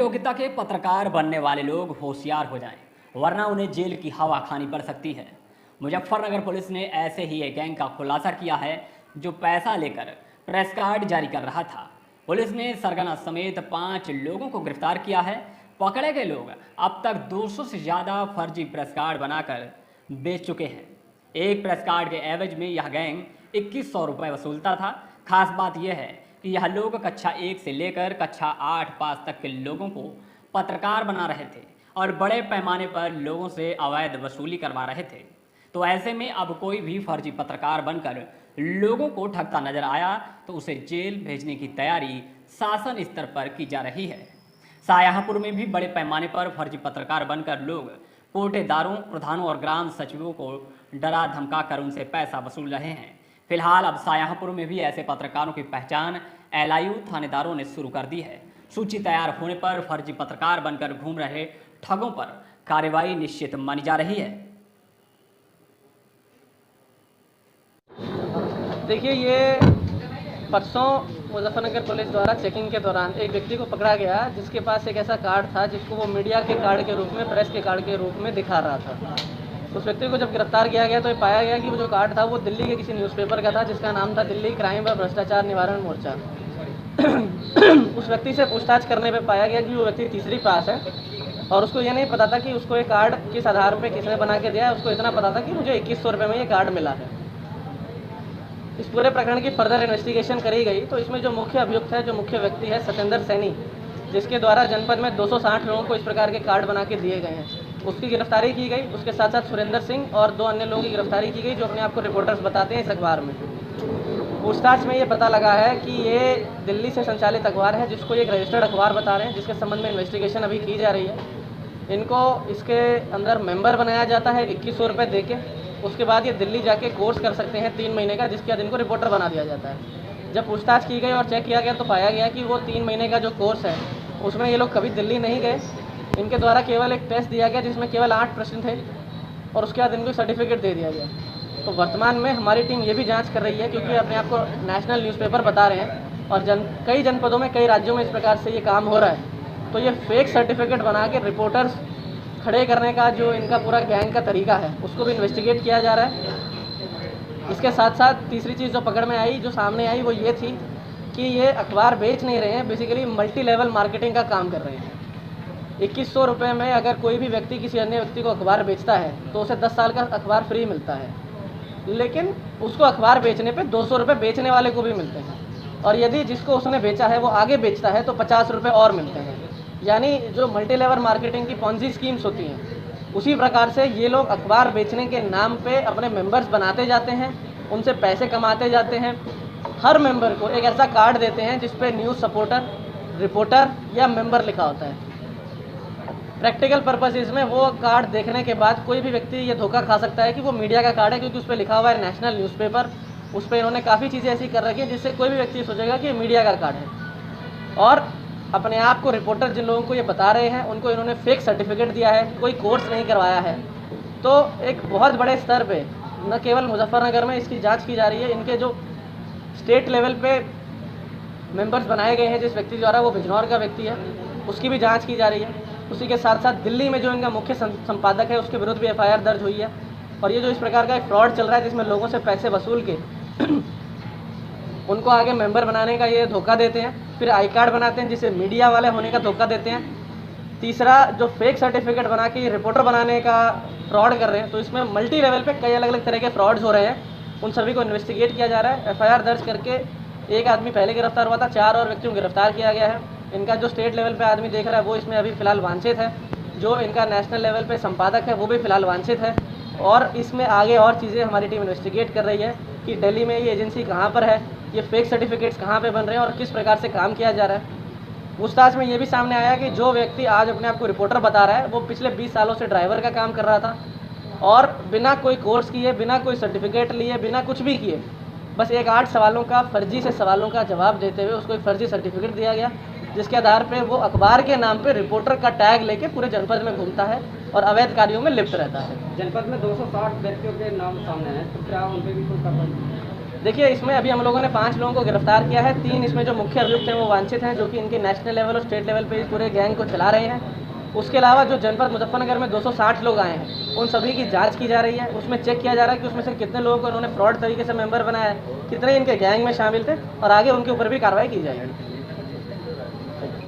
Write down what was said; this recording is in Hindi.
योग्यता के पत्रकार बनने वाले लोग होशियार हो जाएं, वरना उन्हें जेल की हवा खानी पड़ सकती है। मुजफ्फरनगर पुलिस ने ऐसे ही एक गैंग का खुलासा किया है जो पैसा लेकर प्रेस कार्ड जारी कर रहा था। पुलिस ने सरगना समेत 5 लोगों को गिरफ्तार किया है। पकड़े गए लोग अब तक 200 से ज़्यादा फर्जी प्रेस कार्ड बनाकर बेच चुके हैं। एक प्रेस कार्ड के एवज में यह गैंग 2100 रुपये वसूलता था। खास बात यह है कि यह लोग कक्षा 1 से लेकर कक्षा 8 पास तक के लोगों को पत्रकार बना रहे थे और बड़े पैमाने पर लोगों से अवैध वसूली करवा रहे थे। तो ऐसे में अब कोई भी फर्जी पत्रकार बनकर लोगों को ठगता नजर आया तो उसे जेल भेजने की तैयारी शासन स्तर पर की जा रही है। शाहजहांपुर में भी बड़े पैमाने पर फर्जी पत्रकार बनकर लोग कोटेदारों, प्रधानों और ग्राम सचिवों को डरा धमका कर उनसे पैसा वसूल रहे हैं। फिलहाल अब शाहजहांपुर में भी ऐसे पत्रकारों की पहचान एलआईयू थानेदारों ने शुरू कर दी है। सूची तैयार होने पर फर्जी पत्रकार बनकर घूम रहे ठगों पर कार्रवाई निश्चित मानी जा रही है। देखिए, ये परसों मुजफ्फरनगर पुलिस द्वारा चेकिंग के दौरान एक व्यक्ति को पकड़ा गया जिसके पास एक ऐसा कार्ड था जिसको वो मीडिया के कार्ड के रूप में, प्रेस के कार्ड के रूप में दिखा रहा था। उस व्यक्ति को जब गिरफ्तार किया गया तो ये पाया गया कि वो जो कार्ड था वो दिल्ली के किसी न्यूज़पेपर का था जिसका नाम था दिल्ली क्राइम व भ्रष्टाचार निवारण मोर्चा। उस व्यक्ति से पूछताछ करने पर पाया गया कि वो व्यक्ति तीसरी पास है और उसको ये नहीं पता था कि उसको ये कार्ड किस आधार पर किसने बना के दिया है। उसको इतना पता था कि मुझे 2100 रुपये में ये कार्ड मिला है। इस पूरे प्रकरण की फर्दर इन्वेस्टिगेशन करी गई तो इसमें जो मुख्य अभियुक्त है, जो मुख्य व्यक्ति है सत्येंद्र सैनी, जिसके द्वारा जनपद में 260 लोगों को इस प्रकार के कार्ड बना के दिए गए हैं, उसकी गिरफ्तारी की गई। उसके साथ साथ सुरेंद्र सिंह और 2 अन्य लोगों की गिरफ्तारी की गई जो अपने आप को रिपोर्टर्स बताते हैं इस अखबार में। पूछताछ में ये पता लगा है कि ये दिल्ली से संचालित अखबार है जिसको एक रजिस्टर्ड अखबार बता रहे हैं, जिसके संबंध में इन्वेस्टिगेशन अभी की जा रही है। इनको इसके अंदर मेंबर बनाया जाता है 2100 रुपये दे के। उसके बाद ये दिल्ली जाके कोर्स कर सकते हैं 3 महीने का, जिसके बाद इनको रिपोर्टर बना दिया जाता है। जब पूछताछ की गई और चेक किया गया तो पाया गया कि वो 3 महीने का जो कोर्स है उसमें ये लोग कभी दिल्ली नहीं गए। इनके द्वारा केवल एक टेस्ट दिया गया जिसमें केवल 8 प्रश्न थे और उसके बाद इनको सर्टिफिकेट दे दिया गया। तो वर्तमान में हमारी टीम ये भी जाँच कर रही है क्योंकि अपने आप को नेशनल न्यूज़पेपर बता रहे हैं और कई जनपदों में, कई राज्यों में इस प्रकार से ये काम हो रहा है। तो ये फेक सर्टिफिकेट बना के रिपोर्टर्स खड़े करने का जो इनका पूरा गैंग का तरीका है उसको भी इन्वेस्टिगेट किया जा रहा है। इसके साथ साथ तीसरी चीज़ जो पकड़ में आई, जो सामने आई, वो ये थी कि ये अखबार बेच नहीं रहे हैं, बेसिकली मल्टी लेवल मार्केटिंग का काम कर रहे हैं। 2100 रुपये में अगर कोई भी व्यक्ति किसी अन्य व्यक्ति को अखबार बेचता है तो उसे 10 साल का अखबार फ्री मिलता है, लेकिन उसको अखबार बेचने पे 200 रुपये बेचने वाले को भी मिलते हैं और यदि जिसको उसने बेचा है वो आगे बेचता है तो 50 रुपये और मिलते हैं। यानी जो मल्टी लेवल मार्केटिंग की पॉन्जी स्कीम्स होती हैं उसी प्रकार से ये लोग अखबार बेचने के नाम पे अपने मेंबर्स बनाते जाते हैं, उनसे पैसे कमाते जाते हैं। हर मेंबर को एक ऐसा कार्ड देते हैं जिस पे न्यूज़ सपोर्टर, रिपोर्टर या मेंबर लिखा होता है। प्रैक्टिकल पर्पसेस में वो कार्ड देखने के बाद कोई भी व्यक्ति ये धोखा खा सकता है कि वो मीडिया का कार्ड है, क्योंकि उस पर लिखा हुआ है नेशनल न्यूज़पेपर। उस पर इन्होंने काफ़ी चीज़ें ऐसी कर रखी हैं जिससे कोई भी व्यक्ति सोचेगा कि ये मीडिया का कार्ड है। और अपने आप को रिपोर्टर जिन लोगों को ये बता रहे हैं उनको इन्होंने फेक सर्टिफिकेट दिया है, कोई कोर्स नहीं करवाया है। तो एक बहुत बड़े स्तर पे न केवल मुजफ्फरनगर में इसकी जांच की जा रही है, इनके जो स्टेट लेवल पे मेंबर्स बनाए गए हैं जिस व्यक्ति द्वारा, वो बिजनौर का व्यक्ति है, उसकी भी जांच की जा रही है। उसी के साथ साथ दिल्ली में जो इनका मुख्य संपादक है उसके विरुद्ध भी एफआईआर दर्ज हुई है। और ये जो इस प्रकार का एक फ्रॉड चल रहा है जिसमें लोगों से पैसे वसूल के उनको आगे मेंबर बनाने का ये धोखा देते हैं, फिर आई कार्ड बनाते हैं जिसे मीडिया वाले होने का धोखा देते हैं। तीसरा, जो फेक सर्टिफिकेट बना के रिपोर्टर बनाने का फ्रॉड कर रहे हैं। तो इसमें मल्टी लेवल पे कई अलग अलग तरह के फ्रॉड्स हो रहे हैं, उन सभी को इन्वेस्टिगेट किया जा रहा है। एफआईआर दर्ज करके एक आदमी पहले गिरफ्तार हुआ था, 4 और व्यक्तियों को गिरफ्तार किया गया है। इनका जो स्टेट लेवल पे आदमी देख रहा है वो इसमें अभी फ़िलहाल वांछित है, जो इनका नेशनल लेवल पे संपादक है वो भी फ़िलहाल वांछित है। और इसमें आगे और चीज़ें हमारी टीम इन्वेस्टिगेट कर रही है कि दिल्ली में ये एजेंसी कहाँ पर है, ये फेक सर्टिफिकेट्स कहाँ पे बन रहे हैं और किस प्रकार से काम किया जा रहा है। पूछताछ में ये भी सामने आया कि जो व्यक्ति आज अपने आप को रिपोर्टर बता रहा है वो पिछले 20 सालों से ड्राइवर का काम कर रहा था और बिना कोई कोर्स किए, बिना कोई सर्टिफिकेट लिए, बिना कुछ भी किए, बस एक 8 सवालों का फर्जी से सवालों का जवाब देते हुए उसको एक फर्जी सर्टिफिकेट दिया गया, जिसके आधार पे वो अखबार के नाम पे रिपोर्टर का टैग लेके पूरे जनपद में घूमता है और अवैध कार्यों में लिप्त रहता है। जनपद में 260 व्यक्तियों के नाम सामने हैं, तो क्या उन पे भी कोई कार्रवाई? देखिए, इसमें अभी हम लोगों ने 5 लोगों को गिरफ्तार किया है। 3 इसमें जो मुख्य अभियुक्त हैं वो वांछित हैं, जो कि इनके नेशनल लेवल और स्टेट लेवल पे इस पूरे गैंग को चला रहे हैं। उसके अलावा जो जनपद मुजफ्फरनगर में 260 लोग आए हैं, उन सभी की जांच की जा रही है। उसमें चेक किया जा रहा है कि उसमें से कितने लोगों को इन्होंने फ्रॉड तरीके से मेंबर बनाया है, कितने इनके गैंग में शामिल थे, और आगे उनके ऊपर भी कार्रवाई की जाएगी।